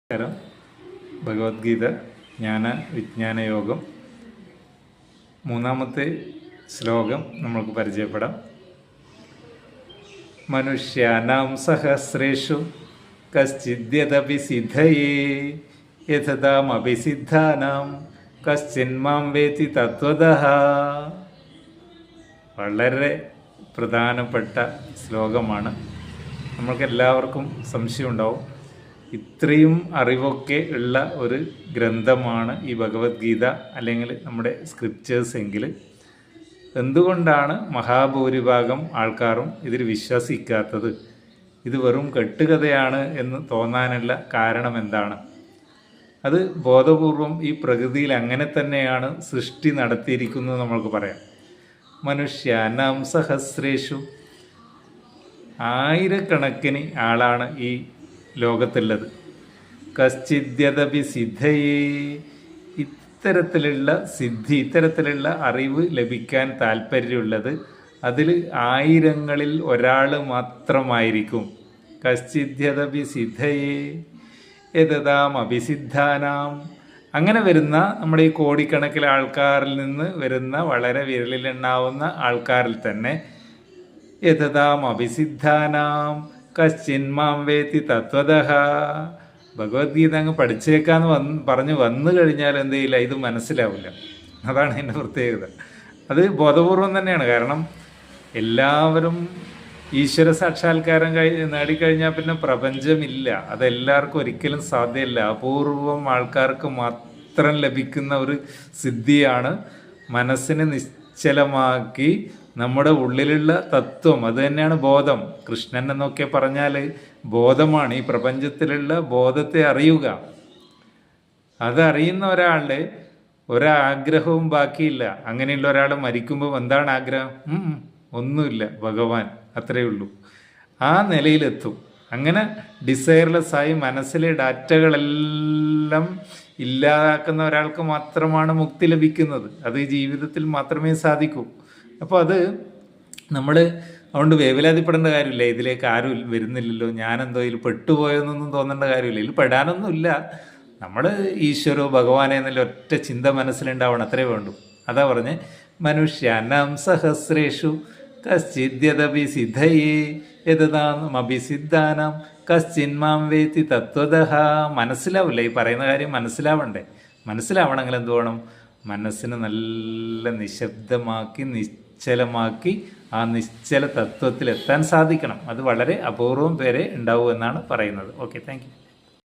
നമസ്കാരം. ഭഗവത്ഗീത ജ്ഞാന വിജ്ഞാന യോഗം മൂന്നാമത്തെ ശ്ലോകം നമ്മൾക്ക് പരിചയപ്പെടാം. മനുഷ്യാനാം സഹസ്രേഷു കശ്ചിദ്യദപി സിദ്ധയേ യഥതാം അഭിസിദ്ധാനാം കശ്ചിന്മാം വേത്തി തത്വതഃ. വളരെ പ്രധാനപ്പെട്ട ശ്ലോകമാണ്. നമ്മൾക്കെല്ലാവർക്കും സംശയം ഉണ്ടാവും, ഇത്രയും അറിവൊക്കെ ഉള്ള ഒരു ഗ്രന്ഥമാണ് ഈ ഭഗവത്ഗീത അല്ലെങ്കിൽ നമ്മുടെ സ്ക്രിപ്റ്റേഴ്സ് എങ്കിൽ എന്തുകൊണ്ടാണ് മഹാഭൂരിഭാഗം ആൾക്കാരും ഇതിൽ വിശ്വസിക്കാത്തത്? ഇത് വെറും കെട്ടുകഥയാണ് എന്ന് തോന്നാനുള്ള കാരണം എന്താണ്? അത് ബോധപൂർവം ഈ പ്രകൃതിയിൽ അങ്ങനെ തന്നെയാണ് സൃഷ്ടി നടത്തിയിരിക്കുന്നത് നമ്മൾക്ക് പറയാം. മനുഷ്യാനാം സഹസ്രേഷു, ആയിരക്കണക്കിന് ആളാണ് ഈ ലോകത്തുള്ളത്. കശ്ചിദ്യദപി സിദ്ധയേ, ഇത്തരത്തിലുള്ള സിദ്ധി, ഇത്തരത്തിലുള്ള അറിവ് ലഭിക്കാൻ താല്പര്യമുള്ളത് അതിൽ ആയിരങ്ങളിൽ ഒരാൾ മാത്രമായിരിക്കും. കശ്ചിദ്യദപി സിദ്ധയേ യതതാം അഭിസിദ്ധാനാം. അങ്ങനെ വരുന്ന നമ്മുടെ ഈ കോടിക്കണക്കിലെ ആൾക്കാരിൽ നിന്ന് വരുന്ന വളരെ വിരലിലെണ്ണാവുന്ന ആൾക്കാരിൽ തന്നെ യതതാം അഭിസിദ്ധാനാം കശ്ചിന്മാം വേത്തി തത്വതഃ. ഭഗവത്ഗീത അങ്ങ് പഠിച്ചേക്കാന്ന് പറഞ്ഞു വന്നു കഴിഞ്ഞാൽ എന്ത് ചെയ്യില്ല, ഇത് മനസ്സിലാവില്ല. അതാണ് എൻ്റെ പ്രത്യേകത. അത് ബോധപൂർവം തന്നെയാണ്. കാരണം എല്ലാവരും ഈശ്വര സാക്ഷാത്കാരം നേടിക്കഴിഞ്ഞാൽ പിന്നെ പ്രപഞ്ചമില്ല. അതെല്ലാവർക്കും ഒരിക്കലും സാധ്യമല്ല. അപൂർവം ആൾക്കാർക്ക് മാത്രം ലഭിക്കുന്ന ഒരു സിദ്ധിയാണ് മനസ്സിനെ നിശ്ചലമാക്കി നമ്മുടെ ഉള്ളിലുള്ള തത്വം, അത് തന്നെയാണ് ബോധം. കൃഷ്ണൻ എന്നൊക്കെ പറഞ്ഞാൽ ബോധമാണ്. ഈ പ്രപഞ്ചത്തിലുള്ള ബോധത്തെ അറിയുക. അതറിയുന്ന ഒരാളുടെ ഒരാഗ്രഹവും ബാക്കിയില്ല. അങ്ങനെയുള്ള ഒരാൾ മരിക്കുമ്പോൾ എന്താണ് ആഗ്രഹം? ഒന്നുമില്ല, ഭഗവാൻ, അത്രയേ ഉള്ളൂ. ആ നിലയിലെത്തും. അങ്ങനെ ഡിസയർലെസ് ആയി മനസ്സിലെ ഡാറ്റകളെല്ലാം ഇല്ലാതാക്കുന്ന ഒരാൾക്ക് മാത്രമാണ് മുക്തി ലഭിക്കുന്നത്. അത് ഈ ജീവിതത്തിൽ മാത്രമേ സാധിക്കൂ. അപ്പോൾ അത് നമ്മൾ അതുകൊണ്ട് വേവലാതിപ്പെടേണ്ട കാര്യമില്ല. ഇതിലേക്ക് ആരും വരുന്നില്ലല്ലോ, ഞാനെന്തോ ഇതിൽ പെട്ടുപോയെന്നൊന്നും തോന്നേണ്ട കാര്യമില്ല. ഇതിൽ പെടാനൊന്നുമില്ല. നമ്മൾ ഈശ്വരോ ഭഗവാനെ എന്നുള്ള ഒറ്റ ചിന്ത മനസ്സിലുണ്ടാവണം, അത്രേ വേണ്ടൂ. അതാ പറഞ്ഞ് മനുഷ്യാനാം സഹസ്രേഷു കശ്ചിദ്യദപി സിദ്ധയേ യതതാം അഭിസിദ്ധാനാം കശ്ചിന്മാം വേത്തി തത്വതഃ. മനസ്സിലാവില്ല, ഈ പറയുന്ന കാര്യം മനസ്സിലാവണ്ടേ? മനസ്സിലാവണമെങ്കിൽ എന്ത് വേണം? മനസ്സിന് നല്ല നിശബ്ദമാക്കി നിശ്ചലമാക്കി ആ നിശ്ചല തത്വത്തിൽ എത്താൻ സാധിക്കണം. അത് വളരെ അപൂർവം പേരെ ഉണ്ടാവൂ എന്നാണ് പറയുന്നത്. Okay, thank you.